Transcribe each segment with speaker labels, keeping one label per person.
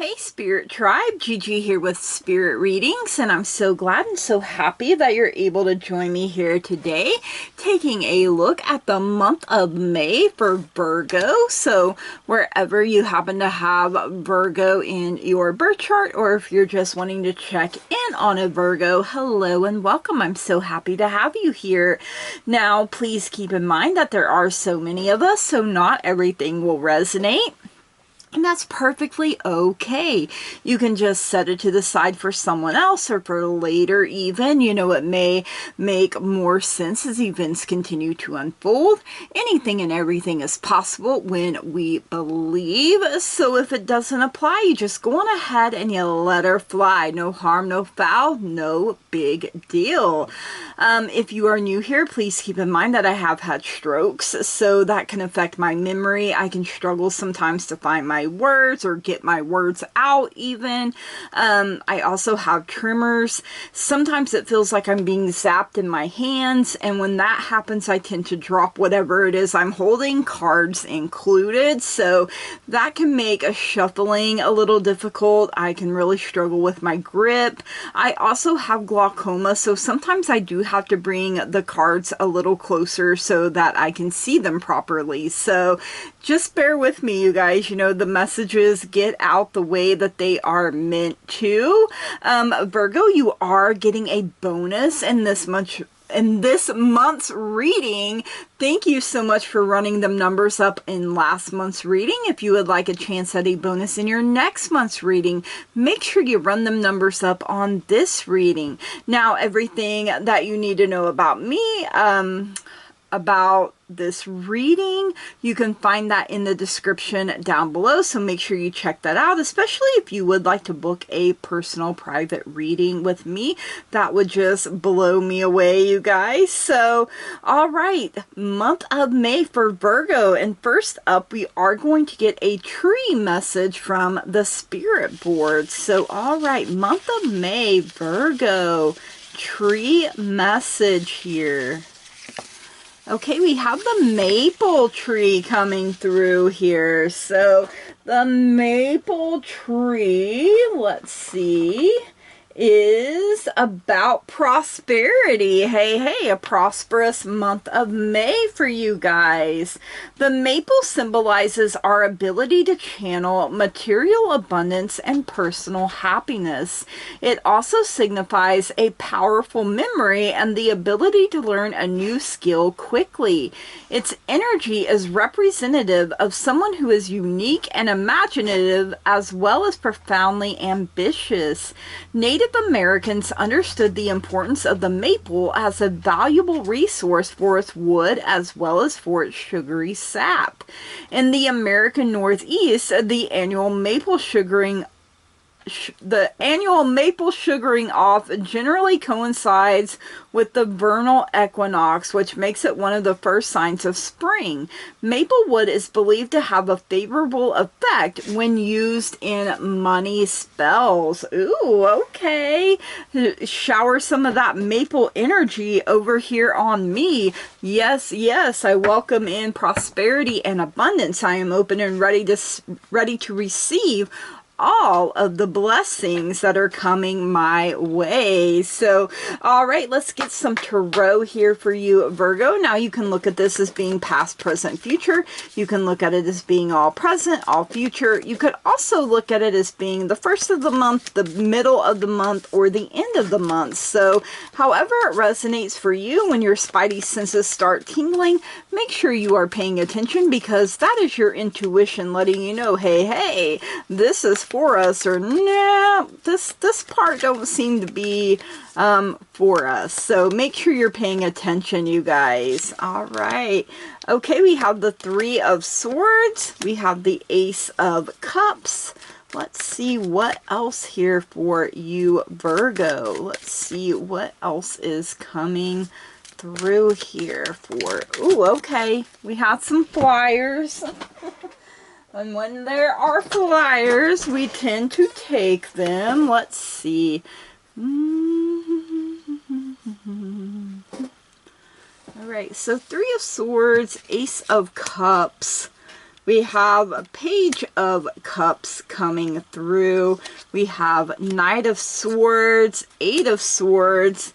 Speaker 1: Hey Spirit Tribe, Gigi here with Spirit Readings, and I'm so glad and so happy that you're able to join me here today, taking a look at the month of May for Virgo. So wherever you happen to have Virgo in your birth chart, or if you're just wanting to check in on a Virgo, hello and welcome. I'm so happy to have you here. Now, please keep in mind that there are so many of us, so not everything will resonate. And that's perfectly okay. You can just set it to the side for someone else or for later even. You know, it may make more sense as events continue to unfold. Anything and everything is possible when we believe. So if it doesn't apply, you just go on ahead and you let her fly. No harm, no foul, no big deal. If you are new here, please keep in mind that I have had strokes, so that can affect my memory. I can struggle sometimes to find my words or get my words out even. I also have tremors. Sometimes it feels like I'm being zapped in my hands, and when that happens, I tend to drop whatever it is I'm holding, cards included, so that can make a shuffling a little difficult. I can really struggle with my grip. I also have glaucoma, so sometimes I do have to bring the cards a little closer so that I can see them properly. So just bear with me, you guys. You know, the messages get out the way that they are meant to. Virgo, you are getting a bonus in this month's reading. Thank you so much for running them numbers up in last month's reading. If you would like a chance at a bonus in your next month's reading, make sure you run them numbers up on this reading. Now, everything that you need to know about me, about this reading, you can find that in the description down below, so make sure you check that out, especially if you would like to book a personal private reading with me. That would just blow me away, you guys. So all right, month of May for Virgo, and first up we are going to get a tree message from the spirit board. So all right, month of May, Virgo, tree message here. Okay, we have the maple tree coming through here. So the maple tree, let's see, is about prosperity. Hey, a prosperous month of May for you guys. The maple symbolizes our ability to channel material abundance and personal happiness. It also signifies a powerful memory and the ability to learn a new skill quickly. Its energy is representative of someone who is unique and imaginative as well as profoundly ambitious. Native Americans understood the importance of the maple as a valuable resource for its wood as well as for its sugary sap. In the American Northeast, the annual maple sugaring off generally coincides with the vernal equinox, which makes it one of the first signs of spring. Maple wood is believed to have a favorable effect when used in money spells. Ooh, okay. Shower some of that maple energy over here on me. Yes, I welcome in prosperity and abundance. I am open and ready to receive all of the blessings that are coming my way. So, all right, let's get some tarot here for you, Virgo. Now, you can look at this as being past, present, future. You can look at it as being all present, all future. You could also look at it as being the first of the month, the middle of the month, or the end of the month. So, however it resonates for you, when your spidey senses start tingling, make sure you are paying attention, because that is your intuition letting you know, hey, this is for us, or nah, this part don't seem to be for us. So make sure you're paying attention, you guys. All right. Okay, we have the Three of Swords. We have the Ace of Cups. Let's see what else here for you, Virgo. Let's see what else is coming through here for... Ooh, okay. We have some flyers. And when there are flyers, we tend to take them. Let's see. All right, so Three of Swords, Ace of Cups. We have a Page of Cups coming through. We have Knight of Swords, Eight of Swords,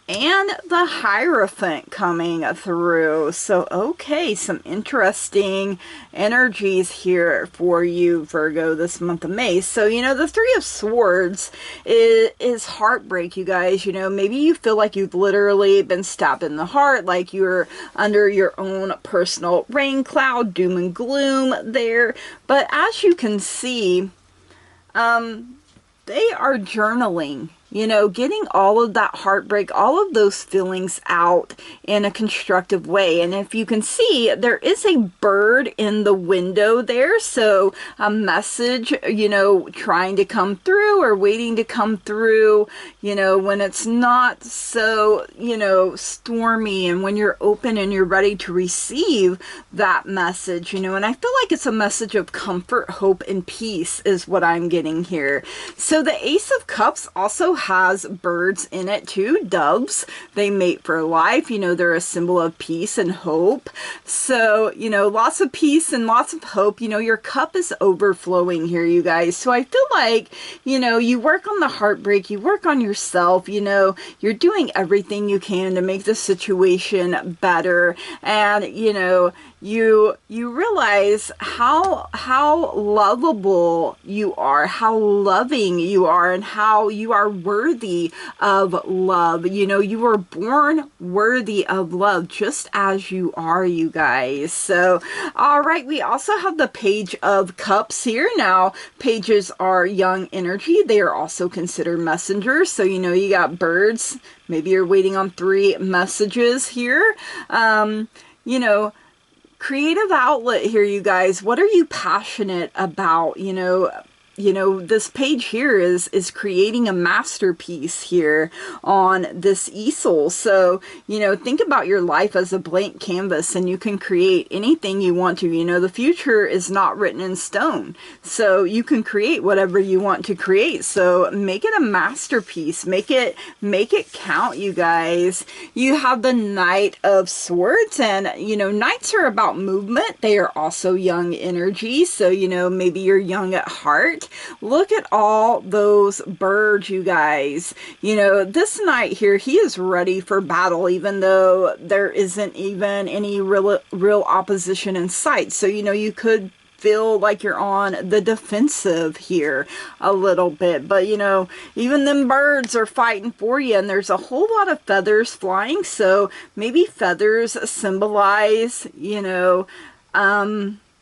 Speaker 1: and the Hierophant coming through. So, okay, some interesting energies here for you, Virgo, this month of May. So, you know, the Three of Swords is heartbreak, you guys. You know, maybe you feel like you've literally been stabbed in the heart, like you're under your own personal rain cloud, doom and gloom there. But as you can see, they are journaling, you know, getting all of that heartbreak, all of those feelings out in a constructive way. And if you can see, there is a bird in the window there. So a message, you know, trying to come through or waiting to come through, you know, when it's not so, you know, stormy, and when you're open and you're ready to receive that message, you know. And I feel like it's a message of comfort, hope, and peace is what I'm getting here. So the Ace of Cups also has birds in it too, doves. They mate for life. You know, they're a symbol of peace and hope. So, you know, lots of peace and lots of hope. You know, your cup is overflowing here, you guys. So I feel like, you know, you work on the heartbreak, you work on yourself, you know, you're doing everything you can to make the situation better. And, you know, you realize how lovable you are, how loving you are, and how you are worthy of love. You know, you were born worthy of love just as you are, you guys. So, all right, we also have the Page of Cups here. Now, pages are young energy. They are also considered messengers. So, you know, you got birds. Maybe you're waiting on 3 messages here. You know, creative outlet here, you guys. What are you passionate about? You know, this page here is creating a masterpiece here on this easel. So, you know, think about your life as a blank canvas, and you can create anything you want to. You know, the future is not written in stone, so you can create whatever you want to create. So make it a masterpiece. Make it count, you guys. You have the Knight of Swords, and, you know, knights are about movement. They are also young energy. So, you know, maybe you're young at heart. Look at all those birds, you guys. You know, this knight here, he is ready for battle, even though there isn't even any real opposition in sight. So, you know, you could feel like you're on the defensive here a little bit, but, you know, even them birds are fighting for you, and there's a whole lot of feathers flying. So maybe feathers symbolize, you know,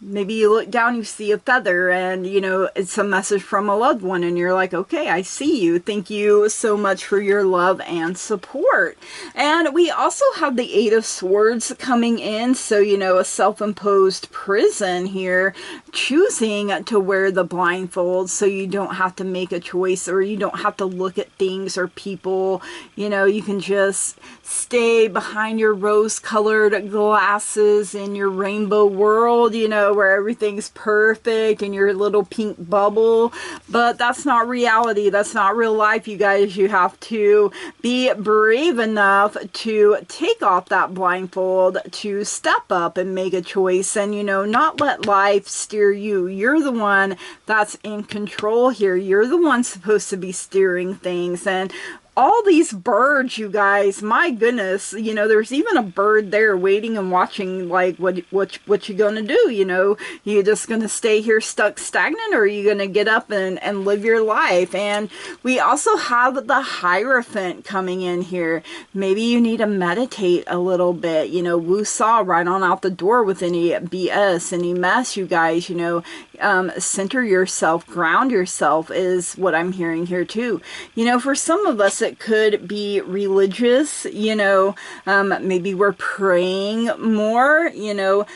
Speaker 1: maybe you look down, you see a feather, and, you know, it's a message from a loved one, and you're like, okay, I see you. Thank you so much for your love and support. And we also have the Eight of Swords coming in. So, you know, a self-imposed prison here, choosing to wear the blindfold so you don't have to make a choice, or you don't have to look at things or people. You know, you can just stay behind your rose-colored glasses in your rainbow world, you know, where everything's perfect in your little pink bubble. But that's not reality. That's not real life, you guys. You have to be brave enough to take off that blindfold, to step up and make a choice, and, you know, not let life steer you. You're the one that's in control here. You're the one supposed to be steering things. And all these birds, you guys, my goodness, you know, there's even a bird there waiting and watching, like, what you gonna do? You know, you just gonna stay here stuck stagnant, or are you gonna get up and live your life? And we also have the Hierophant coming in here. Maybe you need to meditate a little bit, you know, woo-saw right on out the door with any BS, any mess, you guys. You know, center yourself, ground yourself is what I'm hearing here too. You know, for some of us, it could be religious, you know, maybe we're praying more, you know.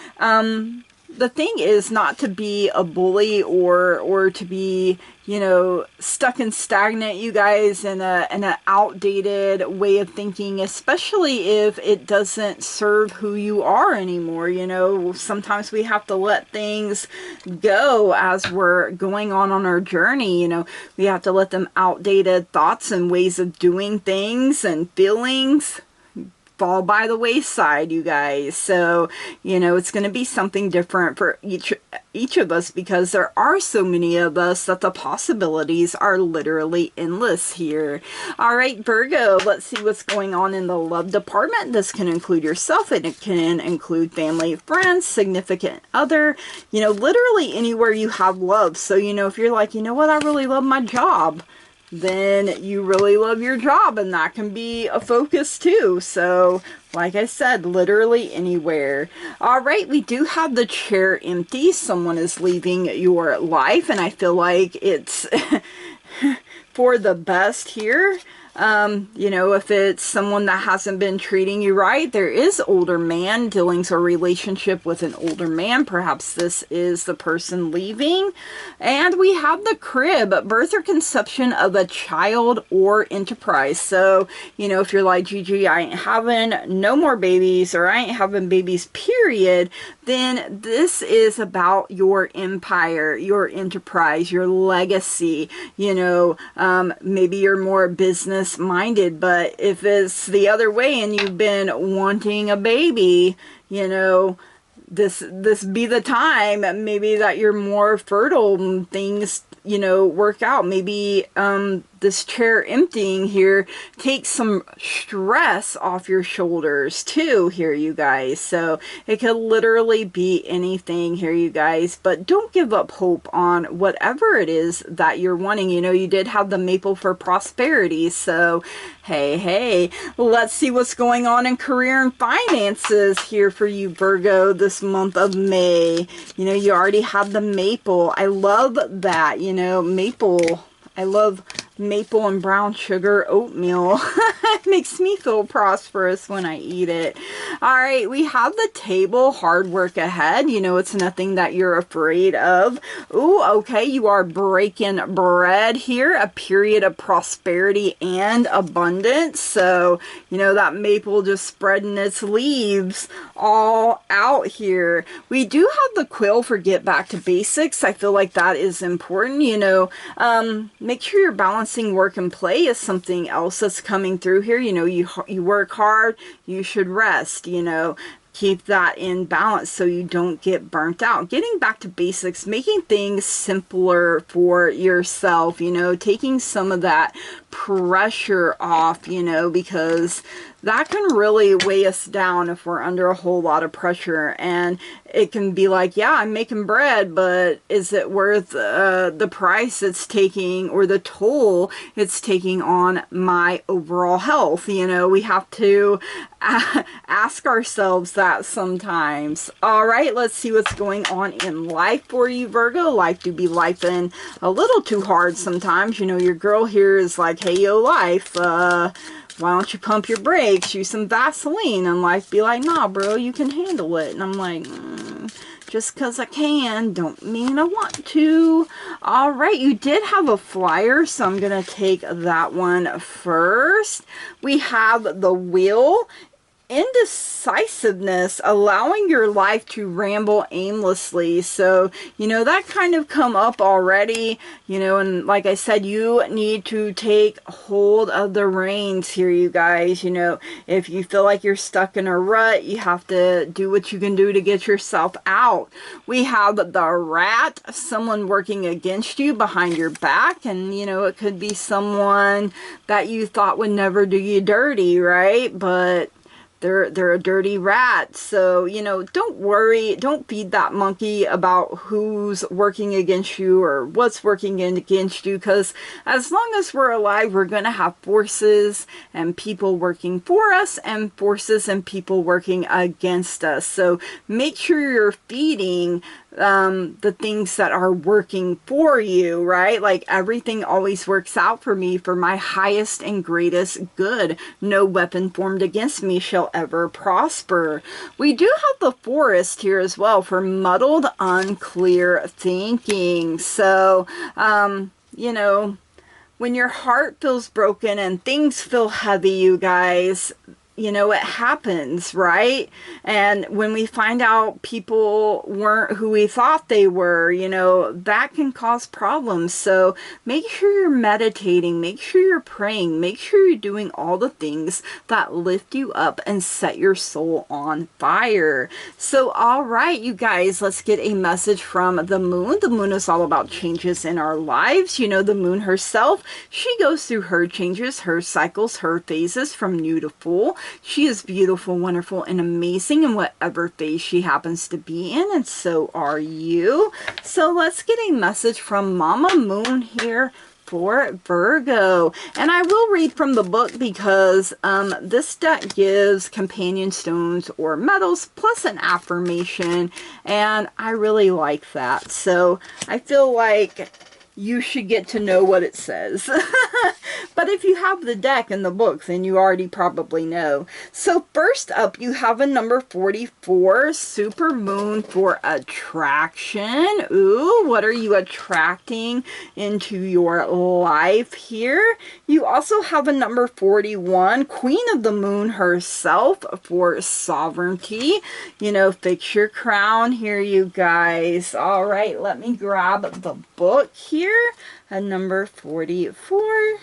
Speaker 1: The thing is not to be a bully or to be, you know, stuck and stagnant, you guys, in an outdated way of thinking, especially if it doesn't serve who you are anymore. You know, sometimes we have to let things go as we're going on our journey. You know, we have to let them outdated thoughts and ways of doing things and feelings fall by the wayside, you guys. So, you know, it's going to be something different for each of us, because there are so many of us that the possibilities are literally endless here. All right, Virgo, let's see what's going on in the love department. This can include yourself, and it can include family, friends, significant other, you know, literally anywhere you have love. So, you know, if you're like, you know what, I really love my job, then you really love your job, and that can be a focus too. So, like I said, literally anywhere. All right, we do have the chair empty. Someone is leaving your life, and I feel like it's for the best here. You know, if it's someone that hasn't been treating you right, there is older man, dealings or relationship with an older man. Perhaps this is the person leaving. And we have the crib, birth or conception of a child or enterprise. So, you know, if you're like, Gigi, I ain't having no more babies, or I ain't having babies, period, then this is about your empire, your enterprise, your legacy. You know, maybe you're more business minded, but if it's the other way and you've been wanting a baby, you know, this be the time maybe that you're more fertile and things, you know, work out. Maybe this chair emptying here takes some stress off your shoulders too here, you guys. So it could literally be anything here, you guys, but don't give up hope on whatever it is that you're wanting. You know, you did have the maple for prosperity, so hey, let's see what's going on in career and finances here for you, Virgo, this month of May. You know, you already have the maple. I love that, you know, maple. I love maple and brown sugar oatmeal. It makes me feel prosperous when I eat it. All right, we have the table, hard work ahead. You know, it's nothing that you're afraid of. Ooh, okay, you are breaking bread here, a period of prosperity and abundance. So, you know, that maple just spreading its leaves all out here. We do have the quill for get back to basics. I feel like that is important. You know, make sure you're balancing work and play is something else that's coming through here. You know, you work hard, you should rest, you know. Keep that in balance so you don't get burnt out. Getting back to basics, making things simpler for yourself, you know, taking some of that pressure off, you know, because that can really weigh us down if we're under a whole lot of pressure. And it can be like, yeah, I'm making bread, but is it worth the price it's taking, or the toll it's taking on my overall health? You know, we have to ask ourselves that sometimes. All right, let's see what's going on in life for you, Virgo. Life do be lifing a little too hard sometimes. You know, your girl here is like, hey, yo, life, why don't you pump your brakes, use some Vaseline? And life be like, nah, bro, you can handle it. And I'm like, just because I can don't mean I want to. All right, you did have a flyer, so I'm going to take that one first. We have the wheel. Indecisiveness, allowing your life to ramble aimlessly. So, you know, that kind of come up already, you know, and like I said, you need to take hold of the reins here, you guys. You know, if you feel like you're stuck in a rut, you have to do what you can do to get yourself out. We have the rat, someone working against you behind your back, and, you know, it could be someone that you thought would never do you dirty, right? But they're a dirty rat. So, you know, don't worry. Don't feed that monkey about who's working against you or what's working against you, because as long as we're alive, we're going to have forces and people working for us and forces and people working against us. So make sure you're feeding the things that are working for you, right? Like, everything always works out for me for my highest and greatest good. No weapon formed against me shall ever prosper. We do have the forest here as well for muddled, unclear thinking. So, you know, when your heart feels broken and things feel heavy, you guys, you know, it happens, right? And when we find out people weren't who we thought they were, you know, that can cause problems. So make sure you're meditating, make sure you're praying, make sure you're doing all the things that lift you up and set your soul on fire. So, all right, you guys, let's get a message from the moon. The moon is all about changes in our lives. You know, the moon herself, she goes through her changes, her cycles, her phases from new to full. She is beautiful, wonderful, and amazing in whatever phase she happens to be in, and so are you. So let's get a message from Mama Moon here for Virgo. And I will read from the book because this deck gives companion stones or metals plus an affirmation, and I really like that. So I feel like you should get to know what it says. But if you have the deck and the book, then you already probably know. So first up, you have a number 44, super moon for attraction. Ooh, what are you attracting into your life here? You also have a number 41, queen of the moon herself for sovereignty. You know, fix your crown here, you guys. All right, let me grab the book here. A number 44.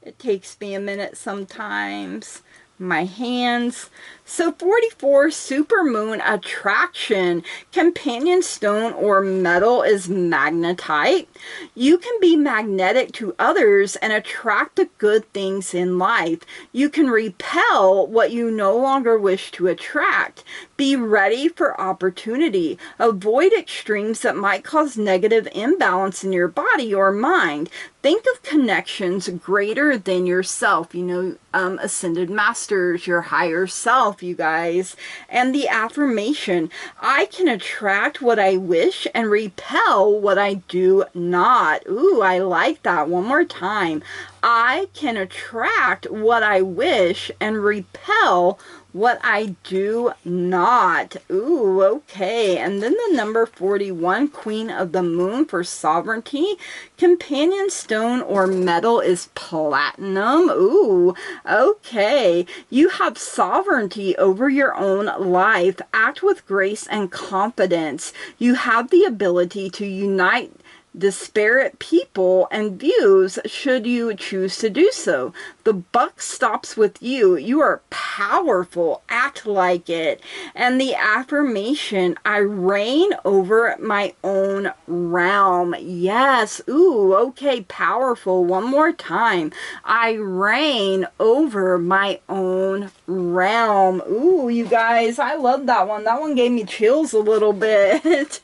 Speaker 1: It takes me a minute sometimes. My hands. So 44, super moon attraction. Companion stone or metal is magnetite. You can be magnetic to others and attract the good things in life. You can repel what you no longer wish to attract. Be ready for opportunity. Avoid extremes that might cause negative imbalance in your body or mind. Think of connections greater than yourself. You know, ascended masters, your higher self, you guys. And the affirmation, I can attract what I wish and repel what I do not. Ooh, I like that. One more time. I can attract what I wish and repel what I do not. Ooh, okay. And then the number 41, queen of the moon for sovereignty. Companion stone or metal is platinum. Ooh, okay. You have sovereignty over your own life. Act with grace and confidence. You have the ability to unite disparate people and views should you choose to do so. The buck stops with you. You are powerful. Act like it. And the affirmation, I reign over my own realm. Yes. Ooh, okay. Powerful. One more time. I reign over my own realm. Ooh, you guys, I love that one. That one gave me chills a little bit.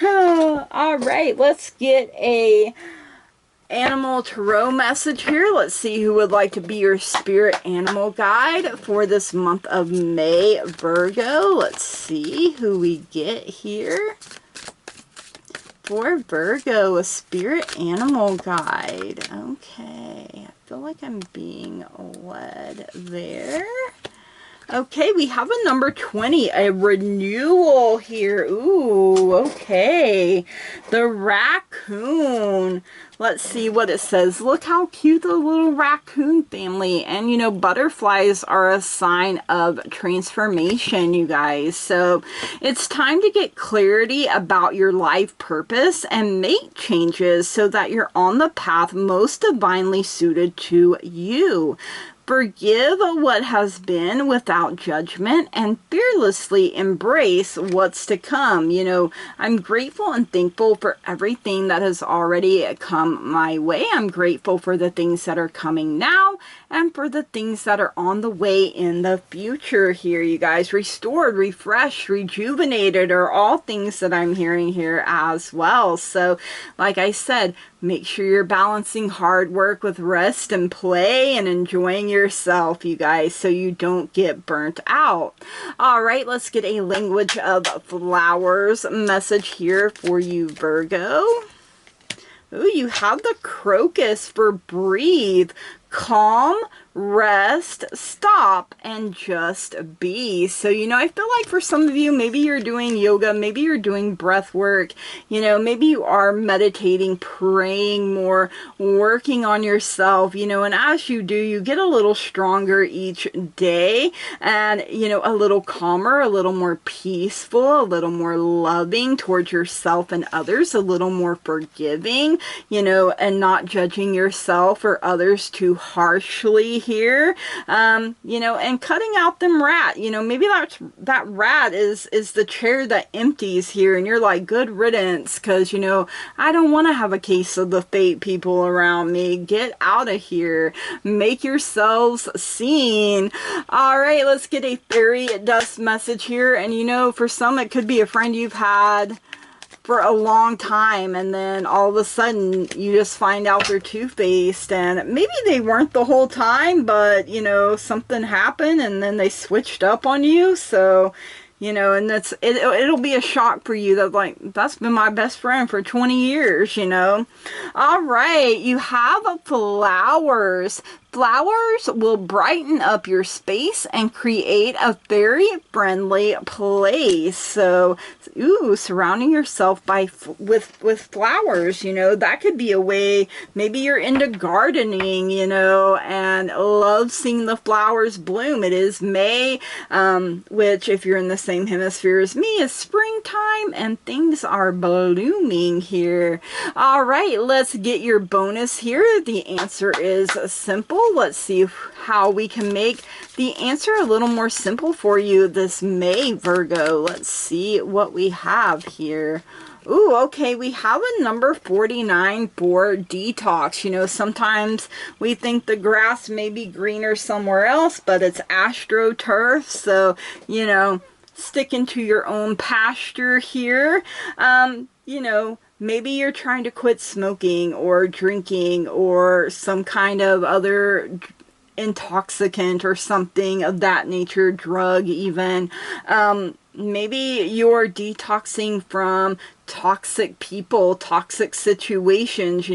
Speaker 1: All right, let's get a animal tarot message here. Let's see who would like to be your spirit animal guide for this month of May, Virgo. Let's see who we get here for Virgo, a spirit animal guide. Okay, I feel like I'm being led there. Okay, we have a number 20, a renewal here. Ooh, okay. The raccoon. Let's see what it says. Look how cute the little raccoon family. And, you know, butterflies are a sign of transformation, you guys. So it's time to get clarity about your life purpose and make changes so that you're on the path most divinely suited to you. Forgive what has been without judgment and fearlessly embrace what's to come. You know, I'm grateful and thankful for everything that has already come my way. I'm grateful for the things that are coming now and for the things that are on the way in the future here, you guys. Restored, refreshed, rejuvenated are all things that I'm hearing here as well. So, like I said, make sure you're balancing hard work with rest and play and enjoying yourself, you guys, so you don't get burnt out. All right, let's get a language of flowers message here for you, Virgo. Ooh, you have the crocus for breathe. Calm, rest, stop, and just be. So, I feel like for some of you, maybe you're doing yoga, maybe you're doing breath work, maybe you are meditating, praying more, working on yourself, and as you do, you get a little stronger each day and, a little calmer, a little more peaceful, a little more loving towards yourself and others, a little more forgiving, and not judging yourself or others too harshly here, and cutting out them rat, maybe that rat is the chair that empties here and you're like, good riddance, because, I don't want to have a case of the fate people around me. Get out of here. Make yourselves seen. All right, let's get a fairy dust message here. And, for some, it could be a friend you've had for a long time, and then all of a sudden you just find out they're two-faced, and maybe they weren't the whole time, but something happened and then they switched up on you. So and it'll be a shock for you that, like, that's been my best friend for 20 years, All right, you have flowers. Flowers will brighten up your space and create a very friendly place. So, surrounding yourself with flowers, that could be a way. Maybe you're into gardening, and love seeing the flowers bloom. It is May, which, if you're in the same hemisphere as me, is springtime, and things are blooming here. All right, let's get your bonus here. The answer is simple. Let's see how we can make the answer a little more simple for you this May, Virgo. Let's see what we have here. Ooh, okay, we have a number 49 for detox. Sometimes we think the grass may be greener somewhere else, but it's astroturf. So, sticking to your own pasture here. Maybe you're trying to quit smoking or drinking or some kind of other intoxicant or something of that nature, drug even. Maybe you're detoxing from toxic people, toxic situations,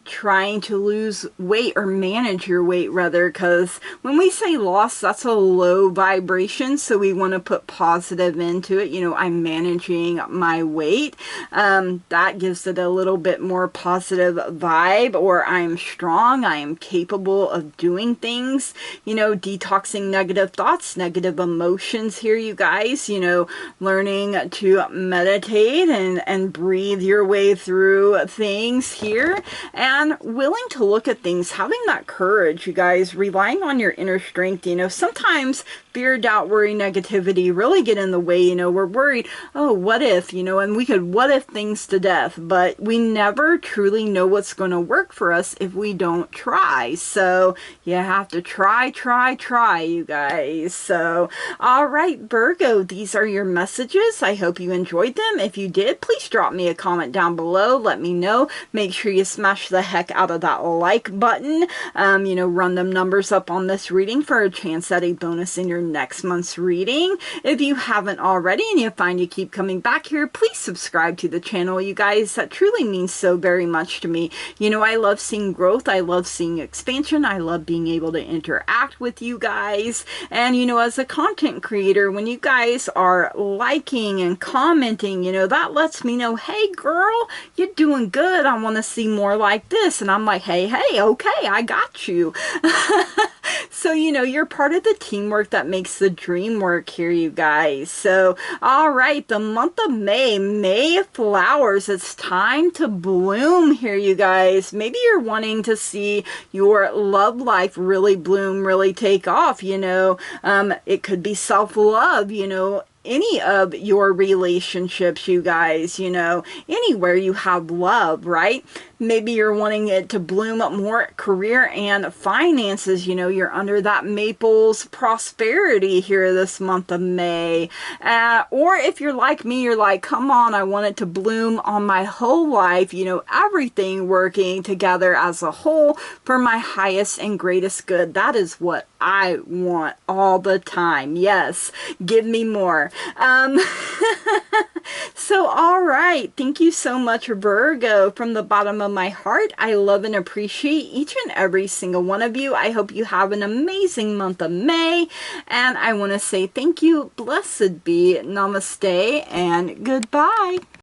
Speaker 1: trying to lose weight or manage your weight rather, because when we say loss, that's a low vibration, so we want to put positive into it. I'm managing my weight. That gives it a little bit more positive vibe. Or I'm strong, I am capable of doing things, detoxing negative thoughts, negative emotions here, you guys, learning to meditate and breathe your way through things here. And willing to look at things, having that courage, you guys, relying on your inner strength. Sometimes fear, doubt, worry, negativity really get in the way. We're worried, oh, what if, and we could what if things to death, but we never truly know what's going to work for us if we don't try. So you have to try, you guys. So, all right, Virgo, these are your messages. I hope you enjoyed them. If you did, please drop me a comment down below. Let me know. Make sure you smash the heck out of that like button. Run them numbers up on this reading for a chance at a bonus in your next month's reading. If you haven't already and you find you keep coming back here, please subscribe to the channel, you guys. That truly means so very much to me. I love seeing growth. I love seeing expansion. I love being able to interact with you guys. And, as a content creator, when you guys are liking and commenting, that lets me know, hey, girl, you're doing good. I want to see more like this. And I'm like, hey, okay, I got you. So, you're part of the teamwork that makes the dream work here, you guys. So, all right, the month of May flowers, it's time to bloom here, you guys. Maybe you're wanting to see your love life really bloom, really take off, it could be self-love, any of your relationships, you guys, anywhere you have love, right? Maybe you're wanting it to bloom up more career and finances. You're under that Maples prosperity here this month of May. Or if you're like me, you're like, come on, I want it to bloom on my whole life. Everything working together as a whole for my highest and greatest good. That is what I want all the time. Yes, give me more. Um, so, all right. Thank you so much, Virgo. From the bottom of my heart, I love and appreciate each and every single one of you. I hope you have an amazing month of May. And I want to say thank you, blessed be, namaste, and goodbye.